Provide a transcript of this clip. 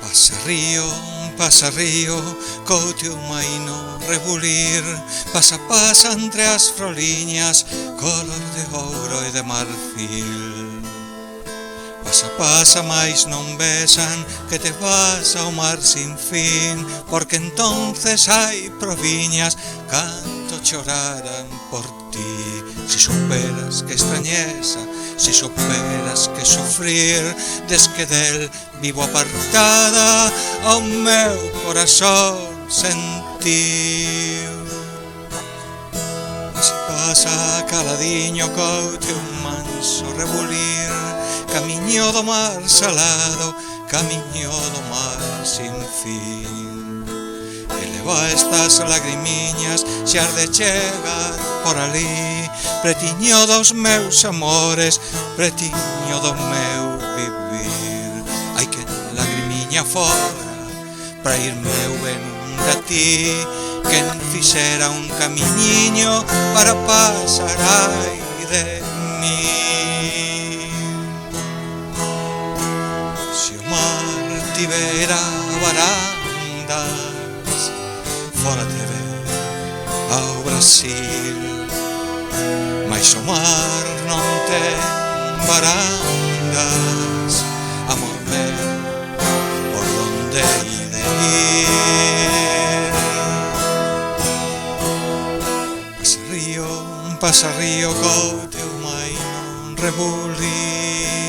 Pasa río, co teu maino rebulir. Pasa entre as froliñas, color de ouro e de marfil. Pasa, mais non besan que te vas ao mar sin fin, porque entonces hai proviñas canto choraran por ti. Si superas que extrañeza, si superas que sufrir, des que del vivo apartada ao meu corazón sentiu. Pasa caladiño co teu manso rebulir, camiño do mar salado, camiño do mar sin fin. E leva estas lagrimiñas se has de chegar por ali, pretiño dos meus amores, pretiño do meu vivir. Hai que lagrimiña fora pra irme eu ben de ti, quen fixera un camiñiño para pasar ai de mí. Se o mar tivera barandas, fora te ver ao Brasil, mais o mar non ten barandas, amor meu, por donde hei de ir. Pasa río co teu maino rebulir.